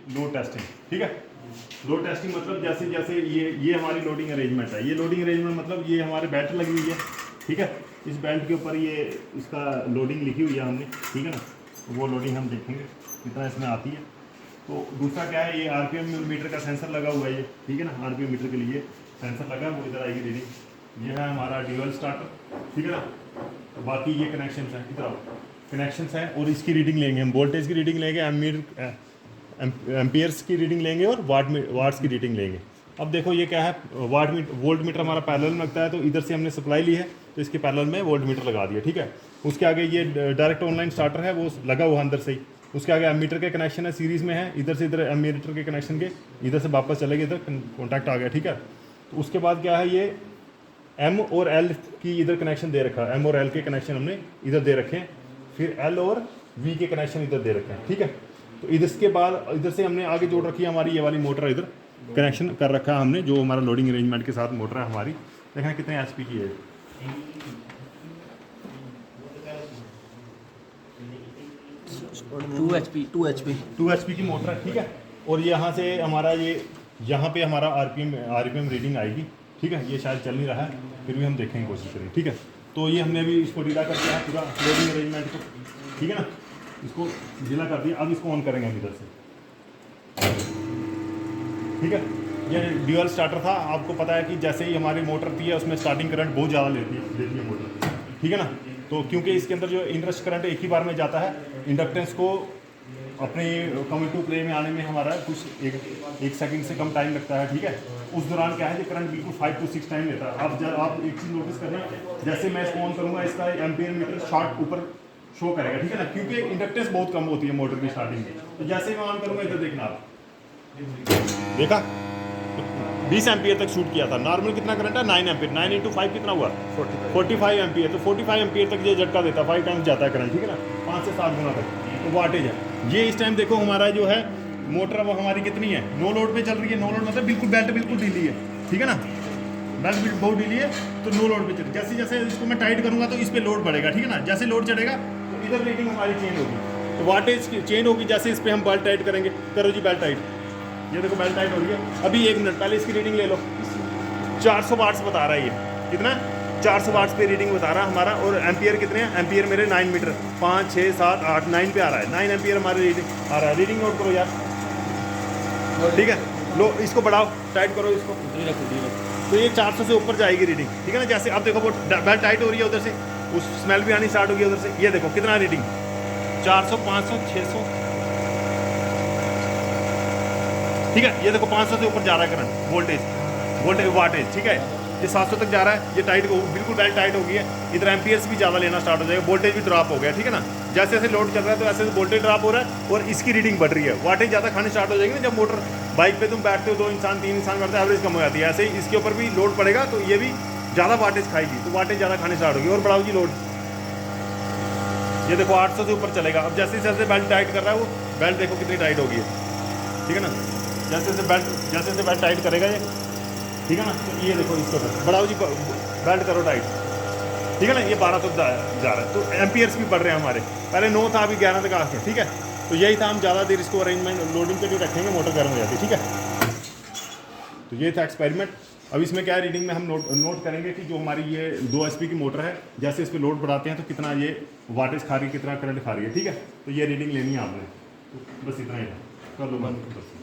Load testing, ठीक है। Load testing मतलब जैसे जैसे ये हमारी लोडिंग अरेंजमेंट है। ये लोडिंग अरेंजमेंट मतलब ये हमारे बेल्ट लगी हुई है, ठीक है। इस बेल्ट के ऊपर ये इसका लोडिंग लिखी हुई है हमने, ठीक है ना। वो लोडिंग हम देखेंगे कितना इसमें आती है। तो दूसरा क्या है, ये आरपीएम मीटर का सेंसर लगा हुआ है ये, ठीक है ना। आरपीएम मीटर के लिए सेंसर लगा है, वो इधर आएगी रीडिंग। ये है हमारा ड्यूअल स्टार्टर, ठीक है ना। बाकी ये कनेक्शंस हैं, इधर कनेक्शंस हैं, और इसकी रीडिंग लेंगे हम, वोल्टेज की रीडिंग लेंगे, एम्पियर्स की रीडिंग लेंगे, और वाट्स की रीडिंग लेंगे। अब देखो ये क्या है, वोल्ट मीटर हमारा पैरेलल में लगता है, तो इधर से हमने सप्लाई ली है, तो इसके पैरेलल में वोल्ट मीटर लगा दिया, ठीक है। उसके आगे ये डायरेक्ट ऑनलाइन स्टार्टर है, वो लगा हुआ अंदर से ही। उसके आगे एमीटर के कनेक्शन है, सीरीज़ में है, इधर से इधर एमीटर के कनेक्शन के, इधर से वापस चलेगा, इधर कॉन्टैक्ट आ गया, ठीक है। तो उसके बाद क्या है, ये एम और एल की इधर कनेक्शन दे रखा है, एम और एल के कनेक्शन हमने इधर दे रखे हैं, फिर एल और वी के कनेक्शन इधर दे रखे हैं, ठीक है। तो इसके बाद इधर से हमने आगे जोड़ रखी है हमारी ये वाली मोटर, इधर कनेक्शन कर रखा है हमने, जो हमारा लोडिंग अरेंजमेंट के साथ मोटर है हमारी। देखना कितने एचपी की है, 2 HP की मोटर है, ठीक है। और ये यहाँ से हमारा ये यहाँ पे हमारा आरपीएम रीडिंग आएगी, ठीक है। ये शायद चल नहीं रहा है, फिर भी हम देखेंगे, कोशिश करेंगे, ठीक है। तो ये हमने अभी इसको ढीला कर दिया है पूरा लोडिंग अरेंजमेंट को, ठीक है ना। इसको ढीला कर दिया, अब इसको ऑन करेंगे हम इधर से, ठीक है। ये ड्यूअल स्टार्टर था, आपको पता है कि जैसे ही हमारी मोटर थी है उसमें स्टार्टिंग करंट बहुत ज़्यादा लेती है मोटर, ठीक है ना। तो क्योंकि इसके अंदर जो इंडक्शन करंट एक ही बार में जाता है, इंडक्टेंस को अपने कम्यूटिव प्ले में आने में हमारा कुछ एक सेकंड से कम टाइम लगता है, ठीक है। उस दौरान क्या है, ये करंट बिल्कुल 5 to 6 टाइम लेता है। अब जब आप एक चीज़ नोटिस करना, जैसे मैं इसको ऑन करूँगा, इसका एम्पियर मीटर शॉर्ट ऊपर शो करेगा, ठीक है ना, क्योंकि इंडक्टेंस बहुत कम होती है मोटर की स्टार्टिंग में। तो जैसे मैं ऑन करूँगा, इधर देखना आप, देखा 20 एम्पियर तक शूट किया था। नॉर्मल कितना करंट है, 9 एम्पियर, 9 × 5 कितना हुआ, 45 एम्पियर। तो 45 एम्पियर तक ये झटका देता है, 5 टाइम्स जाता है करंट, ठीक है ना, 5 से 7 गुना तक। तो वाटेज है ये। इस टाइम देखो हमारा जो है मोटर वो हमारी कितनी है, नो लोड पे चल रही है। नो लोड मतलब बिल्कुल बेल्ट बिल्कुल ढीली है, ठीक है ना, बेल्ट बहुत ढीली है, तो नो लोड पे चल। जैसे जैसे इसको मैं टाइट करूँगा तो इस पर लोड बढ़ेगा, ठीक है ना। जैसे लोड चढ़ेगा तो इधर रीडिंग हमारी चेंज होगी, तो वाटेज चेंज होगी। जैसे इस पर हम बेल्ट टाइट करेंगे, करो जी बेल्ट टाइट, ये देखो बेल्ट टाइट हो रही है। अभी 1 मिनट पहले इसकी रीडिंग ले लो, 400 वाट्स बता रहा है ये, कितना 400 वाट्स पे रीडिंग बता रहा है हमारा। और एम्पियर कितने हैं, एम्पियर मेरे 9 मीटर, 5 6 7 8 9 पे आ रहा है, 9 एम्पियर हमारे रीडिंग आ रहा है। रीडिंग नोट करो यार, ठीक है। लो इसको बढ़ाओ, टाइट करो इसको, तो ये 400 से ऊपर जाएगी रीडिंग, ठीक है ना। जैसे अब देखो वो बेल्ट टाइट हो रही है, उधर से उस स्मेल भी आनी स्टार्ट होगी उधर से। ये देखो कितना रीडिंग, 400 500 600, ठीक है। ये देखो 500 से ऊपर जा रहा है करंट, वोल्टेज वाटेज, ठीक है। ये 700 तक जा रहा है, ये टाइट हो, बिल्कुल बेल्ट टाइट हो गई है। इधर एम्पियर्स भी ज़्यादा लेना स्टार्ट हो जाएगा, वोल्टेज भी ड्रॉप हो गया, ठीक है ना। जैसे जैसे लोड चल रहा है तो ऐसे वोल्टेज ड्रॉप हो रहा है, और इसकी रीडिंग बढ़ रही है। वाटेज ज़्यादा खाने स्टार्ट हो जाएगी ना, जब मोटर बाइक पे तुम बैठते हो 2 इंसान 3 इंसान करते हैं, एवरेज कम हो जाती है। ऐसे ही इसके ऊपर भी लोड पड़ेगा, तो ये भी ज़्यादा वाटेज खाएगी, तो वाटेज ज़्यादा खाने स्टार्ट होगी। और बढ़ाओ जी लोड, ये देखो 800 से ऊपर चलेगा। अब जैसे जैसे बेल्ट टाइट कर रहा है, वो बेल्ट देखो कितनी टाइट होगी, ठीक है ना। जैसे जैसे बेल्ट टाइट करेगा ये, ठीक है ना। तो ये देखो इसको बढ़ाओ जी, बेल्ट करो टाइट, ठीक है ना। ये 1200 तक जा रहा है, तो एम्पियर्स भी बढ़ रहे हैं हमारे। पहले 9 था, अभी 11 तक आ गए, ठीक है। तो यही था, हम ज़्यादा देर इसको अरेंजमेंट लोडिंग पे भी रखेंगे, मोटर गर्म हो जाती है, ठीक है। तो ये था एक्सपेरिमेंट। अब इसमें क्या रीडिंग में हम नोट करेंगे कि जो हमारी ये 2 HP की मोटर है, जैसे इस पर लोड बढ़ाते हैं तो कितना ये वाटेज खा रही है, कितना करंट खा रही है, ठीक है। तो ये रीडिंग लेनी है आपने, तो बस इतना ही था, कर लो बंद बस।